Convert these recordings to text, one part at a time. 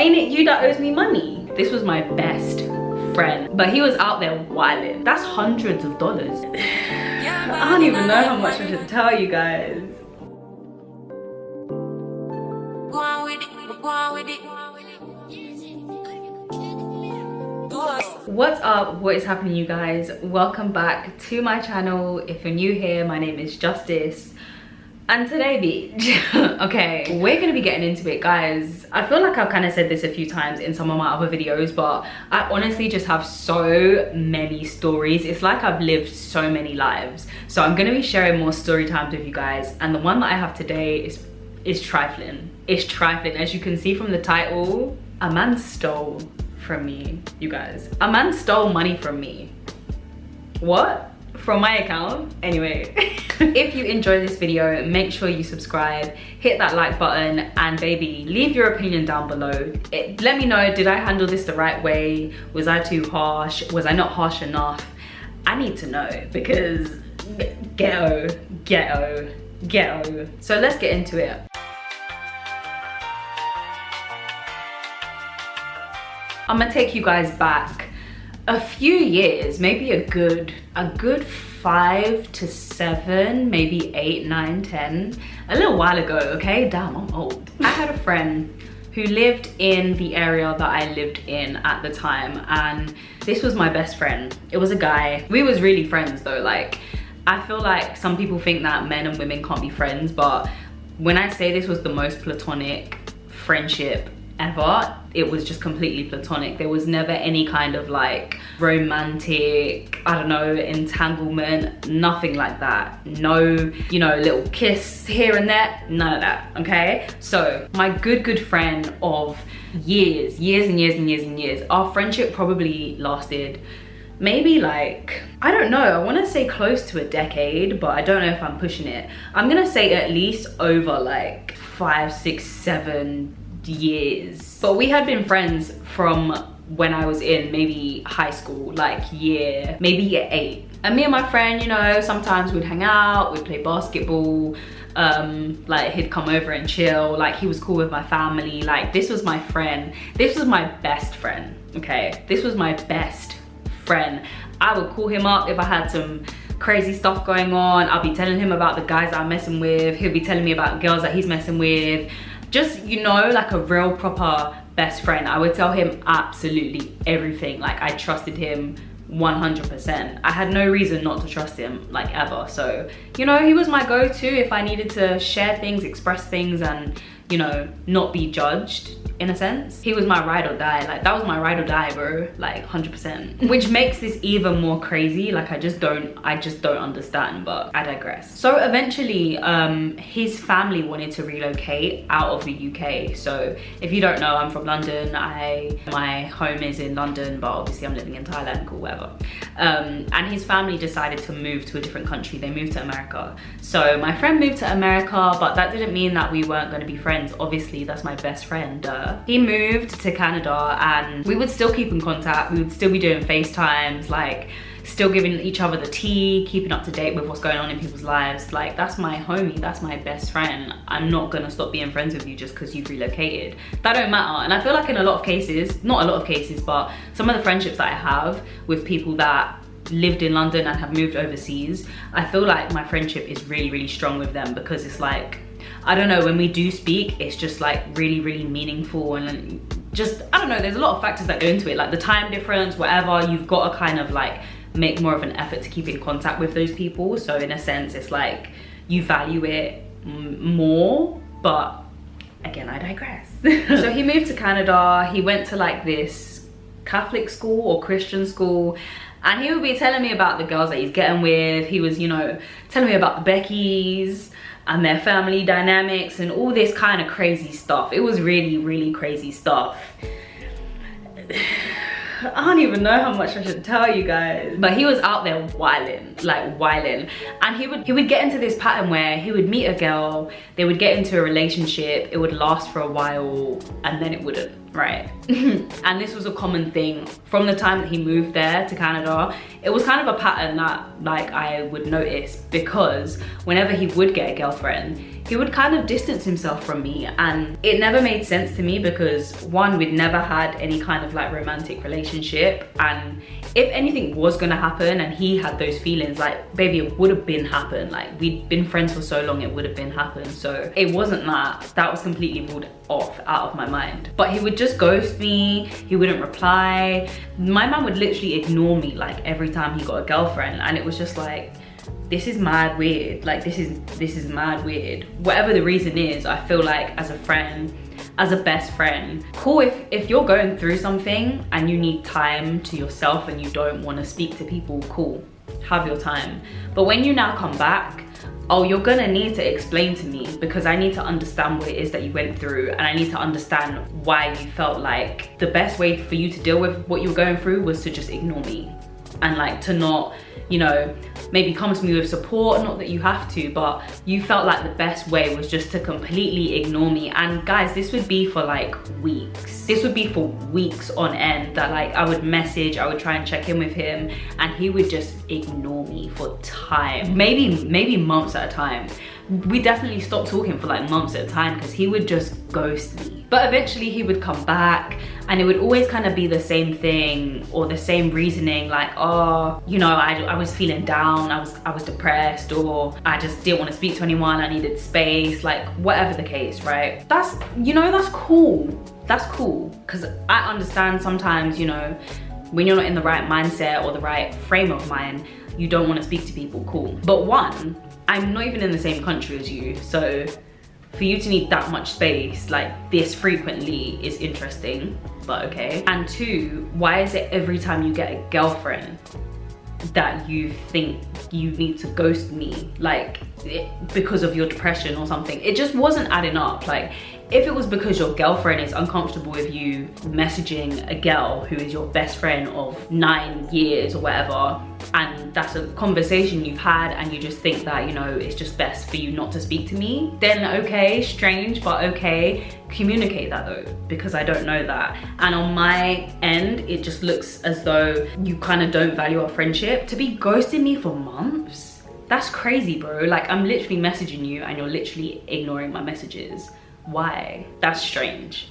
ain't it you that owes me money? This was my best friend, but he was out there wilding. That's hundreds of dollars. I don't even know how much I should tell you guys. What's up? What is happening, you guys? Welcome back to my channel. If you're new here, my name is Justice, and today, bitch, okay, we're gonna be getting into it, guys. I feel like I've kind of said this a few times in some of my other videos, but I honestly just have so many stories. It's like I've lived so many lives, so I'm gonna be sharing more story times with you guys, and the one that I have today is trifling. It's trifling. As you can see from the title, a man stole from me, you guys. A man stole money from me. What? From my account? Anyway, if you enjoy this video, make sure you subscribe, hit that like button, and baby, leave your opinion down below. Let me know, did I handle this the right way? Was I too harsh? Was I not harsh enough? I need to know, because ghetto. So let's get into it. I'm gonna take you guys back a few years, maybe a good 5 to 7, maybe 8, 9, 10, a little while ago, okay? Damn, I'm old. I had a friend who lived in the area that I lived in at the time, and this was my best friend. It was a guy. We was really friends though. Like, I feel like some people think that men and women can't be friends, but when I say this was the most platonic friendship ever, it was just completely platonic. There was never any kind of like romantic, I don't know, entanglement, nothing like that. No, you know, little kiss here and there, none of that, okay? So my good friend of years and years, our friendship probably lasted maybe like, I don't know, I want to say close to a decade, but I don't know if I'm pushing it. I'm gonna say at least over like 5, 6, 7 years. But we had been friends from when I was in maybe high school, like maybe year 8. And me and my friend, you know, sometimes we'd hang out, we'd play basketball, like he'd come over and chill, like he was cool with my family. Like, this was my friend. This was my best friend, okay? This was my best friend. I would call him up if I had some crazy stuff going on. I'll be telling him about the guys that I'm messing with. He'll be telling me about girls that he's messing with. Just, you know, like a real proper best friend. I would tell him absolutely everything. Like, I trusted him 100%. I had no reason not to trust him, like, ever. So, you know, he was my go-to if I needed to share things, express things, and, you know, not be judged, in a sense. He was my ride or die. Like, that was my ride or die, bro. Like, 100%. Which makes this even more crazy. Like, I just don't understand, but I digress. So eventually, his family wanted to relocate out of the UK. So if you don't know, I'm from London. My home is in London, but obviously I'm living in Thailand, cool, whatever. And his family decided to move to a different country. They moved to America. So my friend moved to America, but that didn't mean that we weren't gonna be friends. Obviously, that's my best friend. He moved to Canada, and we would still keep in contact. We would still be doing FaceTimes, like still giving each other the tea, keeping up to date with what's going on in people's lives. Like, that's my homie, that's my best friend. I'm not gonna stop being friends with you just because you've relocated. That don't matter. And I feel like in a lot of cases, not a lot of cases, but some of the friendships that I have with people that lived in London and have moved overseas, I feel like my friendship is really strong with them, because it's like, I don't know, when we do speak, it's just like really meaningful, and just, I don't know, there's a lot of factors that go into it, like the time difference, whatever. You've got to kind of like make more of an effort to keep in contact with those people. So in a sense, it's like you value it more, but again, I digress. So he moved to Canada. He went to like this Catholic school or Christian school, and he would be telling me about the girls that he's getting with. He was, you know, telling me about the Beckys and their family dynamics and all this kind of crazy stuff. It was really crazy stuff. I don't even know how much I should tell you guys, but he was out there wilding, like wilding. And he would get into this pattern where he would meet a girl, they would get into a relationship, it would last for a while, and then it wouldn't, right? And this was a common thing from the time that he moved there to Canada. It was kind of a pattern that like I would notice, because whenever he would get a girlfriend, he would kind of distance himself from me, and it never made sense to me because one, we'd never had any kind of like romantic relationship, and if anything was gonna happen and he had those feelings, like baby, it would have been happened. Like we'd been friends for so long, it would have been happened. So it wasn't that was completely ruled off out of my mind. But he would just ghost me, he wouldn't reply. My man would literally ignore me like every time he got a girlfriend, and it was just like, this is mad weird. Like this is mad weird. Whatever the reason is, I feel like as a friend, as a best friend, cool, if you're going through something and you need time to yourself and you don't want to speak to people, cool, have your time. But when you now come back, oh, you're gonna need to explain to me, because I need to understand what it is that you went through, and I need to understand why you felt like the best way for you to deal with what you were going through was to just ignore me, and like to not, you know, maybe come to me with support. Not that you have to, but you felt like the best way was just to completely ignore me. And guys, this would be for like weeks. This would be for weeks on end, that like I would message, I would try and check in with him, and he would just ignore me for time, maybe months at a time. We definitely stopped talking for like months at a time because he would just ghost me. But eventually he would come back, and it would always kind of be the same thing or the same reasoning, like, oh, you know, I was feeling down, I was depressed, or I just didn't want to speak to anyone, I needed space, like whatever the case, right? That's, you know, that's cool. That's cool, because I understand sometimes, you know, when you're not in the right mindset or the right frame of mind, you don't want to speak to people, cool. But one, I'm not even in the same country as you, so for you to need that much space like this frequently is interesting, but okay. And two, why is it every time you get a girlfriend that you think you need to ghost me, like because of your depression or something? It just wasn't adding up. Like, if it was because your girlfriend is uncomfortable with you messaging a girl who is your best friend of 9 years or whatever, and that's a conversation you've had and you just think that, you know, it's just best for you not to speak to me, then okay, strange, but okay, communicate that though, because I don't know that. And on my end, it just looks as though you kind of don't value our friendship. To be ghosting me for months, that's crazy, bro. Like, I'm literally messaging you and you're literally ignoring my messages. Why? That's strange.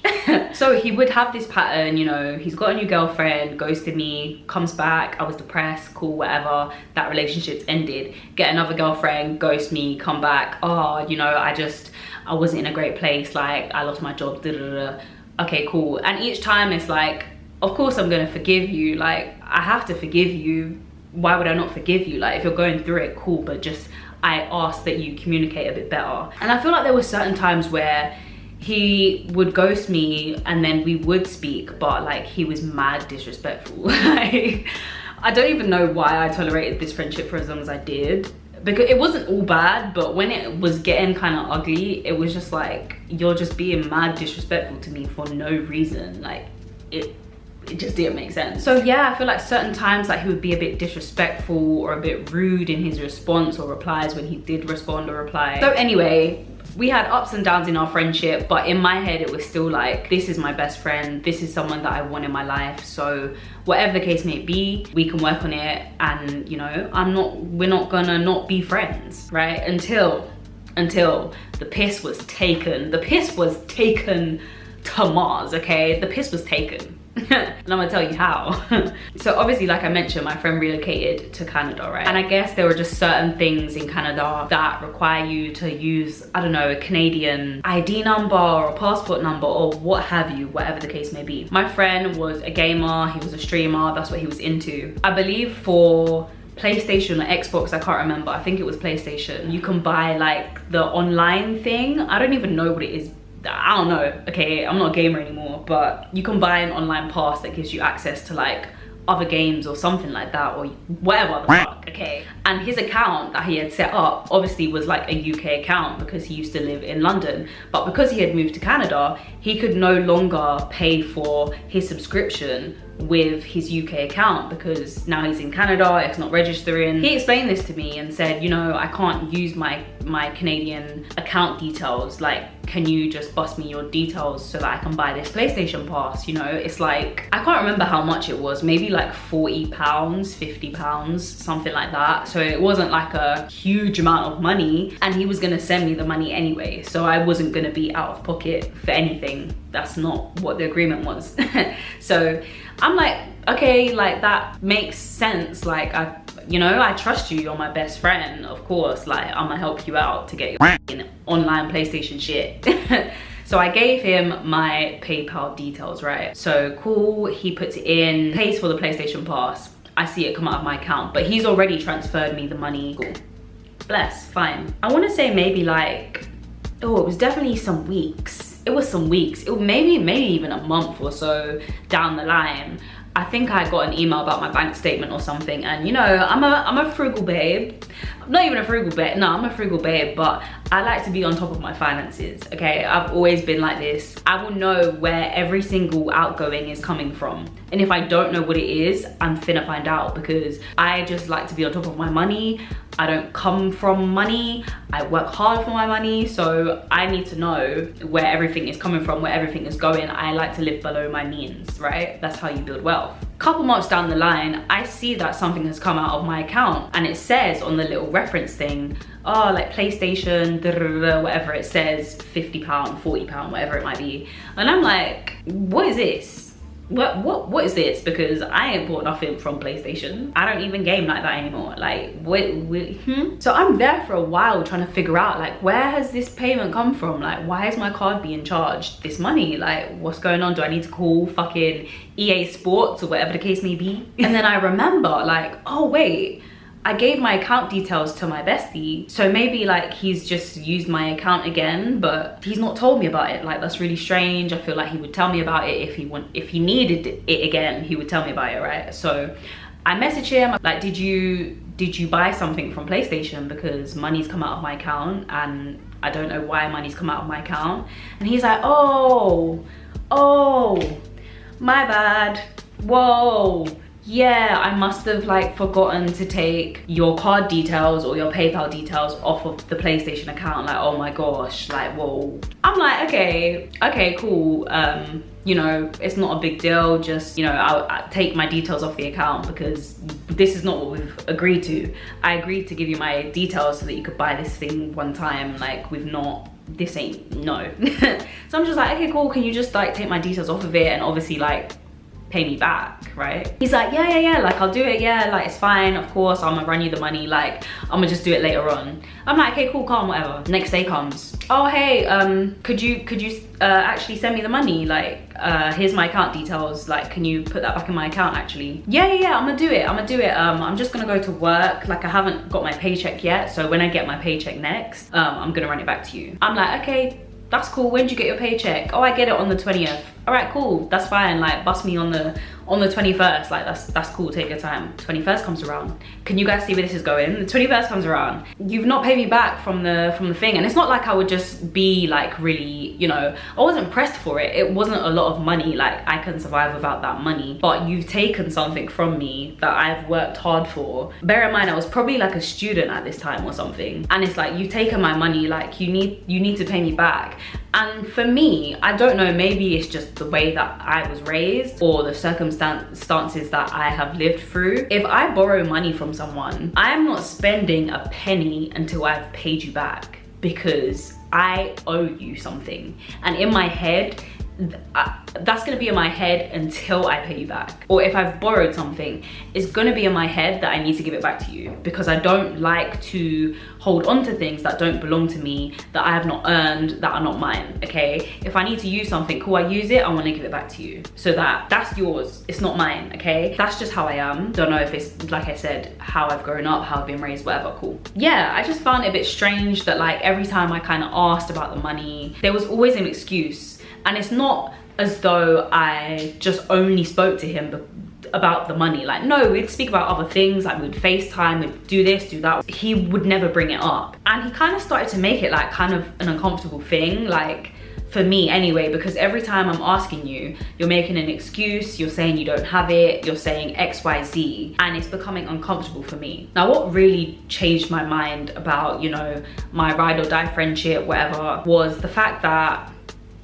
So he would have this pattern, you know, he's got a new girlfriend, ghosted me, comes back, I was depressed, cool, whatever, that relationship's ended, get another girlfriend, ghost me, come back, oh, you know, I wasn't in a great place, like I lost my job, da, da, da. Okay, cool. And each time it's like, of course I'm gonna forgive you, like I have to forgive you. Why would I not forgive you? Like, if you're going through it, cool, but just I ask that you communicate a bit better. And I feel like there were certain times where he would ghost me and then we would speak, but like he was mad disrespectful. Like, I don't even know why I tolerated this friendship for as long as I did, because it wasn't all bad, but when it was getting kind of ugly, it was just like, you're just being mad disrespectful to me for no reason. Like, it just didn't make sense. So yeah, I feel like certain times like he would be a bit disrespectful or a bit rude in his response or replies when he did respond or reply. So anyway, we had ups and downs in our friendship, but in my head it was still like, this is my best friend, this is someone that I want in my life, so whatever the case may be, we can work on it. And you know, we're not gonna not be friends, right? Until the piss was taken. The piss was taken to Mars, okay? The piss was taken. And I'm gonna tell you how. So obviously, like I mentioned, my friend relocated to Canada, right? And I guess there were just certain things in Canada that require you to use, I don't know, a Canadian ID number or a passport number or what have you, whatever the case may be. My friend was a gamer, he was a streamer, that's what he was into. I believe for PlayStation or Xbox, I can't remember, I think it was PlayStation, you can buy like the online thing. I don't even know what it is. I don't know, okay, I'm not a gamer anymore, but you can buy an online pass that gives you access to like other games or something like that, or whatever the fuck, okay? And his account that he had set up obviously was like a UK account because he used to live in London, but because he had moved to Canada, he could no longer pay for his subscription with his UK account because now he's in Canada, it's not registering. He explained this to me and said, you know, I can't use my Canadian account details. Like, can you just bust me your details so that I can buy this PlayStation Pass? You know, it's like, I can't remember how much it was, maybe like £40, £50, something like that. So it wasn't like a huge amount of money, and he was gonna send me the money anyway. So I wasn't gonna be out of pocket for anything. That's not what the agreement was. So I'm like, okay, like that makes sense. Like, you know, I trust you, you're my best friend, of course, like I'm gonna help you out to get your online PlayStation shit. So I gave him my PayPal details, right? So cool, he puts it in, pays for the PlayStation Pass. I see it come out of my account, but he's already transferred me the money. Cool, bless, fine. I wanna say maybe like, oh, it was definitely some weeks. It was some weeks, maybe even a month or so down the line. I think I got an email about my bank statement or something, and you know, I'm a frugal babe. I'm not even a frugal babe, no, I'm a frugal babe, but I like to be on top of my finances, okay? I've always been like this. I will know where every single outgoing is coming from. And if I don't know what it is, I'm finna find out, because I just like to be on top of my money. I don't come from money. I work hard for my money, so I need to know where everything is coming from, where everything is going. I like to live below my means, right? That's how you build wealth. Couple months down the line, I see that something has come out of my account, and it says on the little reference thing, oh, like PlayStation, whatever it says, £50, £40, whatever it might be. And I'm like, what is this? What is this? Because I ain't bought nothing from PlayStation. I don't even game like that anymore. Like, So I'm there for a while trying to figure out, like, where has this payment come from? Like, why is my card being charged this money? Like, what's going on? Do I need to call fucking EA Sports or whatever the case may be? And then I remember, like, oh wait, I gave my account details to my bestie, so maybe like he's just used my account again, but he's not told me about it. Like, that's really strange. I feel like he would tell me about it if he needed it again, he would tell me about it, right? So I message him, like, did you buy something from PlayStation, because money's come out of my account and I don't know why money's come out of my account. And he's like, oh, my bad, whoa. Yeah, I must have like forgotten to take your card details or your PayPal details off of the PlayStation account. Like, oh my gosh, like, whoa. I'm like, okay, cool. You know, it's not a big deal. Just, you know, I'll take my details off the account, because this is not what we've agreed to. I agreed to give you my details so that you could buy this thing one time. Like, this ain't, no. So I'm just like, okay, cool. Can you just like take my details off of it and obviously like pay me back, right? He's like, yeah, like I'll do it, yeah, like it's fine, of course, I'm gonna run you the money, like I'm gonna just do it later on. I'm like, okay, cool, calm, whatever. Next day comes, oh hey, could you actually send me the money? Like, here's my account details, like can you put that back in my account actually? Yeah, I'm gonna do it. I'm just gonna go to work, like I haven't got my paycheck yet, so when I get my paycheck next, I'm gonna run it back to you. I'm like, okay, that's cool. When did you get your paycheck? Oh, I get it on the 20th. All right, cool, that's fine. Like, bust me on the 21st. Like, that's cool, take your time. 21st comes around. Can you guys see where this is going? The 21st comes around. You've not paid me back from the thing. And it's not like I would just be like really, you know, I wasn't pressed for it. It wasn't a lot of money. Like, I can survive without that money. But you've taken something from me that I've worked hard for. Bear in mind, I was probably like a student at this time or something. And it's like, you've taken my money, like you need to pay me back. And for me, I don't know, maybe it's just the way that I was raised or the circumstances that I have lived through. If I borrow money from someone, I'm not spending a penny until I've paid you back, because I owe you something. And in my head, that's gonna be in my head until I pay you back. Or if I've borrowed something, it's gonna be in my head that I need to give it back to you, because I don't like to hold on to things that don't belong to me, that I have not earned, that are not mine, okay? If I need to use something, cool, I use it, I wanna give it back to you. So that's yours, it's not mine, okay? That's just how I am. Don't know if it's, like I said, how I've grown up, how I've been raised, whatever, cool. Yeah, I just found it a bit strange that like every time I kind of asked about the money, there was always an excuse. And it's not as though I just only spoke to him about the money. Like, no, we'd speak about other things, like we'd FaceTime, we'd do this, do that. He would never bring it up. And he kind of started to make it like kind of an uncomfortable thing. Like, for me anyway, because every time I'm asking you, you're making an excuse, you're saying you don't have it, you're saying XYZ, and it's becoming uncomfortable for me. Now, what really changed my mind about, you know, my ride or die friendship, whatever, was the fact that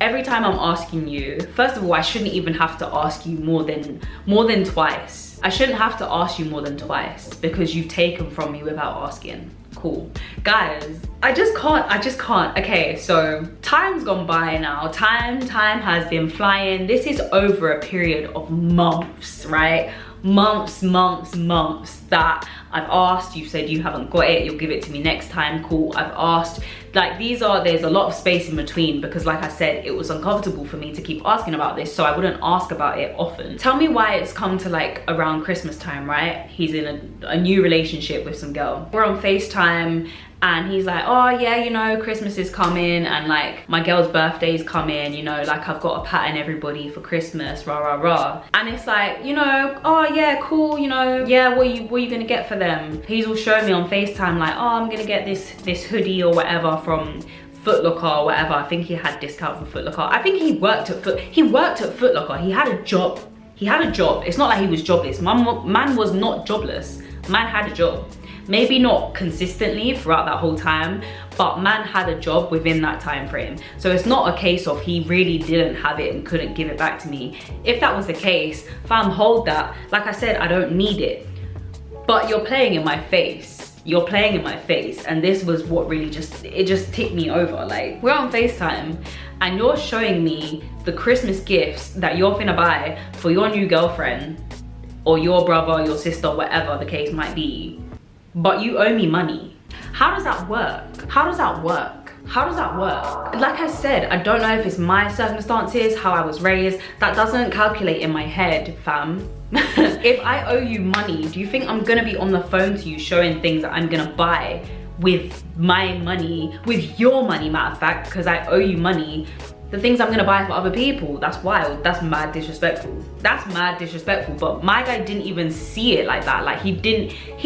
every time I'm asking you, first of all, I shouldn't even have to ask you more than twice. I shouldn't have to ask you more than twice because you've taken from me without asking. Cool. Guys, I just can't. Okay, so time's gone by now. Time has been flying. This is over a period of months, right? Months that I've asked, you said you haven't got it, you'll give it to me next time. Cool. I've asked, like, there's a lot of space in between because, like I said, it was uncomfortable for me to keep asking about this, so I wouldn't ask about it often. Tell me why it's come to like around Christmas time, right? He's in a new relationship with some girl. We're on FaceTime and he's like, oh yeah, you know, Christmas is coming and like my girl's birthday's coming, you know, like I've got to pattern everybody for Christmas, rah rah rah. And it's like, you know, oh yeah, cool, you know, yeah, what are you gonna get for them? He's all showing me on FaceTime like, oh, I'm gonna get this hoodie or whatever from Foot Locker or whatever. I think he had discount from Foot Locker. I think he worked at Foot Locker. He had a job. It's not like he was jobless. Man was not jobless. Man had a job. Maybe not consistently throughout that whole time, but man had a job within that time frame. So it's not a case of he really didn't have it and couldn't give it back to me. If that was the case, fam, hold that. Like I said, I don't need it. But you're playing in my face. You're playing in my face. And this was what really just ticked me over. Like, we're on FaceTime and you're showing me the Christmas gifts that you're finna buy for your new girlfriend or your brother, your sister, whatever the case might be. But you owe me money. How does that work? How does that work? How does that work? Like I said, I don't know if it's my circumstances, how I was raised. That doesn't calculate in my head, fam. If I owe you money, do you think I'm gonna be on the phone to you showing things that I'm gonna buy with my money, with your money, matter of fact, because I owe you money, the things I'm gonna buy for other people? That's wild. That's mad disrespectful. That's mad disrespectful. But my guy didn't even see it like that. Like he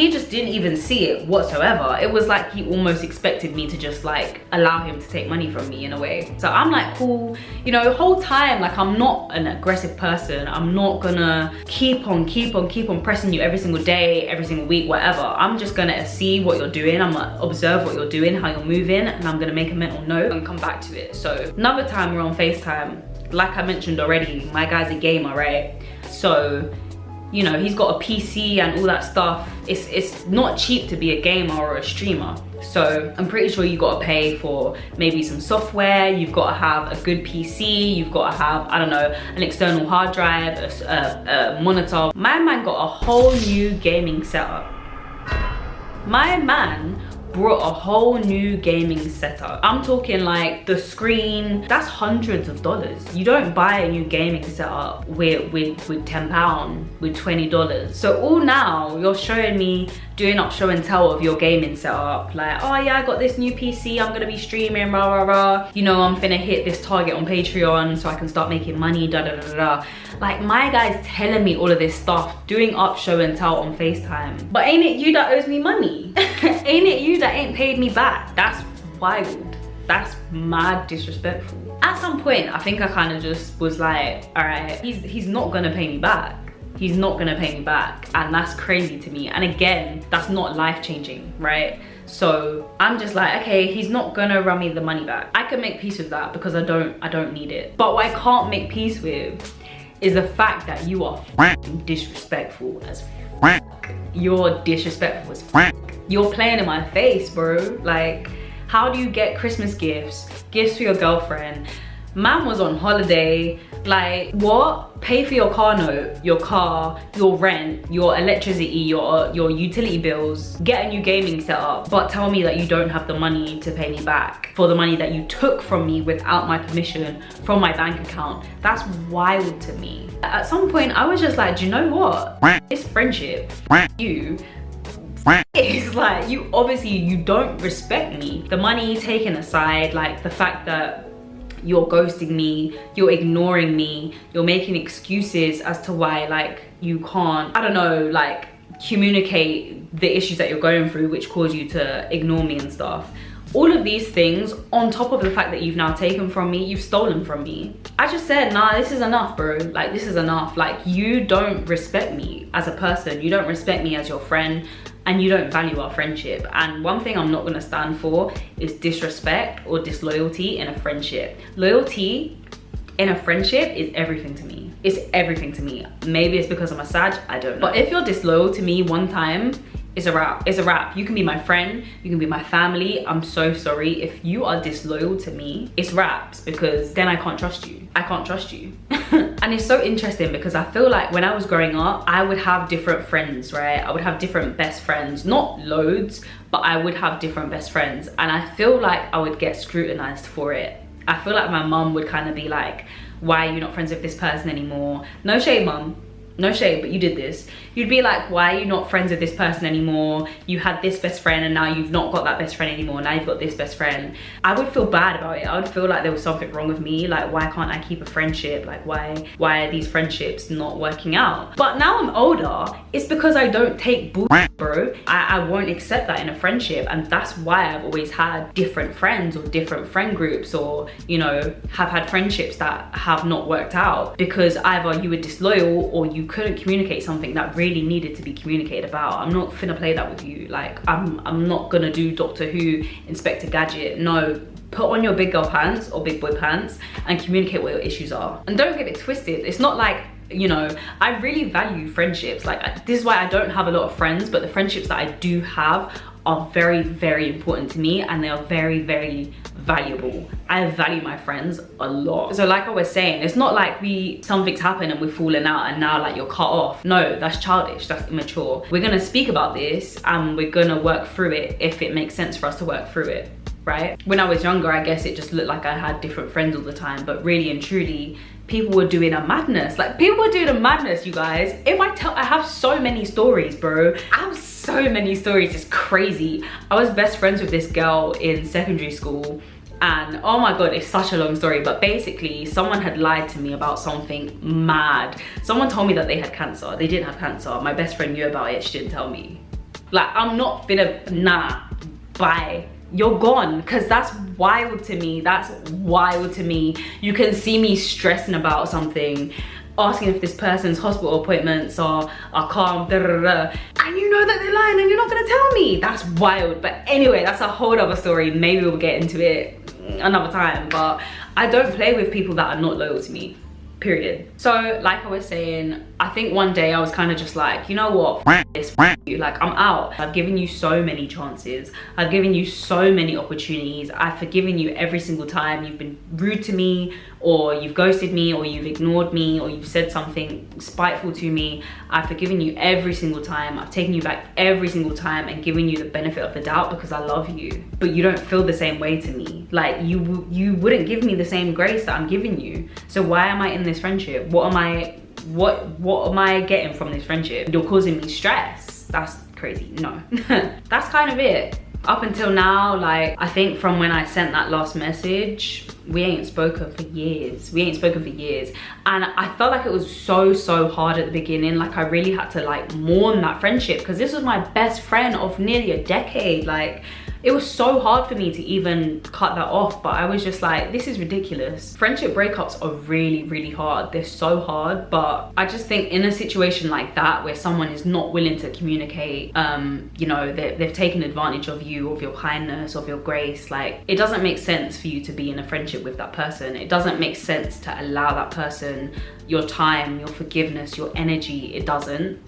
just didn't even see it whatsoever. It was like he almost expected me to just like allow him to take money from me in a way. So I'm like, cool, you know, the whole time, like, I'm not an aggressive person. I'm not gonna keep on pressing you every single day, every single week, whatever. I'm just gonna see what you're doing. I'm gonna observe what you're doing, how you're moving, and I'm gonna make a mental note and come back to it. So another time we're on FaceTime, like I mentioned already, my guy's a gamer, right? So, you know, he's got a PC and all that stuff. It's not cheap to be a gamer or a streamer. So I'm pretty sure you gotta pay for maybe some software, you've gotta have a good PC, you've gotta have, I don't know, an external hard drive, a monitor. My man got a whole new gaming setup. My man brought a whole new gaming setup. I'm talking like the screen, that's hundreds of dollars. You don't buy a new gaming setup with £10, with $20. So all now you're showing me doing up show and tell of your gaming setup. Like, oh yeah, I got this new PC, I'm gonna be streaming, rah rah rah. You know, I'm finna hit this target on Patreon so I can start making money, da da da da. Like, my guy's telling me all of this stuff, doing up show and tell on FaceTime. But ain't it you that owes me money? Ain't it you that ain't paid me back? That's wild. That's mad disrespectful. At some point, I think I kind of just was like, all right, he's not gonna pay me back. He's not gonna pay me back, and that's crazy to me. And again, that's not life-changing, right? So I'm just like, okay, he's not gonna run me the money back. I can make peace with that because I don't need it. But what I can't make peace with is the fact that you are disrespectful as f***. You're disrespectful as f***. You're playing in my face, bro. Like, how do you get Christmas gifts for your girlfriend? Man was on holiday. Like, what? Pay for your car note, your car, your rent, your electricity, your utility bills, get a new gaming setup, but tell me that you don't have the money to pay me back for the money that you took from me without my permission from my bank account. That's wild to me. At some point, I was just like, do you know what? This friendship, you, it's like, you don't respect me. The money taken aside, like the fact that you're ghosting me, you're ignoring me, you're making excuses as to why, like, you can't, I don't know, like, communicate the issues that you're going through, which cause you to ignore me and stuff. All of these things, on top of the fact that you've now taken from me, you've stolen from me. I just said, nah, this is enough, bro. Like, this is enough. Like, you don't respect me as a person. You don't respect me as your friend, and you don't value our friendship. And one thing I'm not gonna stand for is disrespect or disloyalty in a friendship. Loyalty in a friendship is everything to me. It's everything to me. Maybe it's because I'm a Sag, I don't know. But if you're disloyal to me one time, it's a wrap. It's a wrap. You can be my friend, you can be my family. I'm so sorry. If you are disloyal to me, it's wraps, because then I can't trust you. I can't trust you. And it's so interesting because I feel like when I was growing up, I would have different friends, right? I would have different best friends, not loads, but I would have different best friends. And I feel like I would get scrutinized for it. I feel like my mum would kind of be like, why are you not friends with this person anymore? No shade, mum. No shade, but you did this. You'd be like, why are you not friends with this person anymore? You had this best friend and now you've not got that best friend anymore. Now you've got this best friend. I would feel bad about it. I would feel like there was something wrong with me. Like, why can't I keep a friendship? Like, why are these friendships not working out? But now I'm older, it's because I don't take bullshit, bro. I won't accept that in a friendship. And that's why I've always had different friends or different friend groups, or, you know, have had friendships that have not worked out because either you were disloyal or you couldn't communicate something that really needed to be communicated about. I'm not finna play that with you. Like, I'm not gonna do Doctor Who, Inspector Gadget. No, put on your big girl pants or big boy pants and communicate what your issues are. And don't get it twisted. It's not like, you know, I really value friendships. Like, this is why I don't have a lot of friends, but the friendships that I do have are very, very important to me, and they are very, very valuable. I value my friends a lot. So like I was saying, it's not like something's happened and we've fallen out and now like you're cut off. No, that's childish, that's immature. We're gonna speak about this and we're gonna work through it if it makes sense for us to work through it, right? When I was younger, I guess it just looked like I had different friends all the time, but really and truly, people were doing a madness. Like, people were doing a madness, you guys. I have so many stories, bro. I have so many stories, it's crazy. I was best friends with this girl in secondary school, and oh my god, it's such a long story, but basically someone had lied to me about something mad. Someone told me that they had cancer. They didn't have cancer. My best friend knew about it, she didn't tell me. Like, I'm not finna, nah, bye. You're gone, because that's wild to me. That's wild to me. You can see me stressing about something, asking if this person's hospital appointments are calm, da, da, da, and you know that they're lying and you're not gonna tell me. That's wild. But anyway, that's a whole other story. Maybe we'll get into it another time, but I don't play with people that are not loyal to me, period. So like I was saying, I think one day I was kind of just like, you know what, f this, f you. Like, I'm out. I've given you so many chances. I've given you so many opportunities. I've forgiven you every single time you've been rude to me, or you've ghosted me, or you've ignored me, or you've said something spiteful to me. I've forgiven you every single time. I've taken you back every single time and given you the benefit of the doubt because I love you. But you don't feel the same way to me. Like, you wouldn't give me the same grace that I'm giving you. So why am I in this friendship? What am I getting from this friendship? You're causing me stress. That's crazy. No. That's kind of it. Up until now, like, I think from when I sent that last message, we ain't spoken for years. We ain't spoken for years. And I felt like it was so hard at the beginning. Like, I really had to like mourn that friendship, because this was my best friend of nearly a decade. Like, it was so hard for me to even cut that off, but I was just like, this is ridiculous. Friendship breakups are really hard. They're so hard, but I just think in a situation like that where someone is not willing to communicate, you know, they've taken advantage of you, of your kindness, of your grace, like, it doesn't make sense for you to be in a friendship with that person. It doesn't make sense to allow that person your time, your forgiveness, your energy. It don't.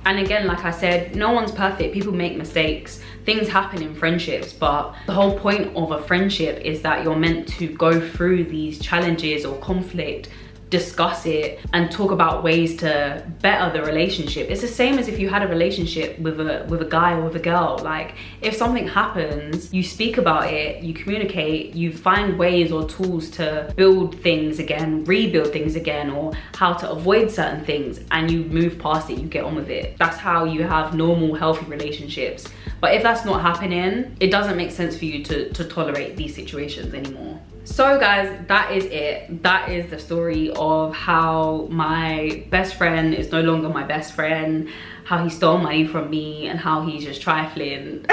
And again, like I said, no one's perfect. People make mistakes. Things happen in friendships, but the whole point of a friendship is that you're meant to go through these challenges or conflict, discuss it, and talk about ways to better the relationship. It's the same as if you had a relationship with a guy or with a girl. Like, if something happens, you speak about it, you communicate, you find ways or tools to build things again, rebuild things again, or how to avoid certain things, and you move past it, you get on with it. That's how you have normal, healthy relationships. But if that's not happening, it doesn't make sense for you to tolerate these situations anymore. So guys, that is it. That is the story of how my best friend is no longer my best friend, how he stole money from me and how he's just trifling.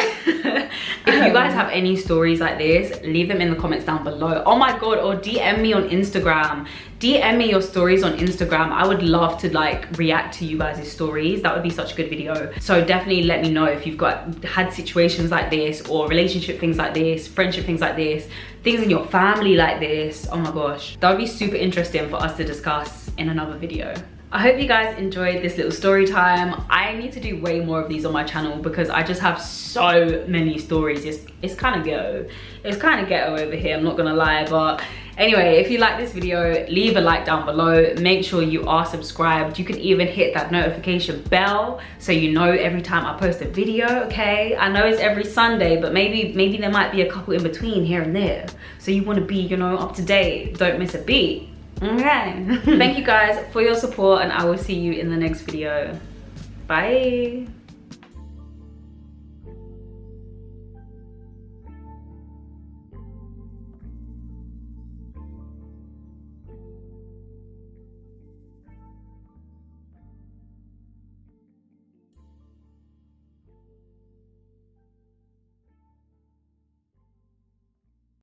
If you guys have any stories like this, leave them in the comments down below. Oh my god, or DM me on Instagram. DM me your stories on Instagram. I would love to like react to you guys' stories. That would be such a good video. So definitely let me know if you've had situations like this, or relationship things like this, friendship things like this, things in your family like this. Oh my gosh, that would be super interesting for us to discuss in another video. I hope you guys enjoyed this little story time. I need to do way more of these on my channel because I just have so many stories. It's kind of ghetto. It's kind of ghetto over here, I'm not gonna lie. But anyway, if you like this video, leave a like down below. Make sure you are subscribed. You can even hit that notification bell so you know every time I post a video, okay? I know it's every Sunday, but maybe there might be a couple in between here and there. So you wanna be, you know, up to date. Don't miss a beat. Okay. Thank you guys for your support, and I will see you in the next video. Bye.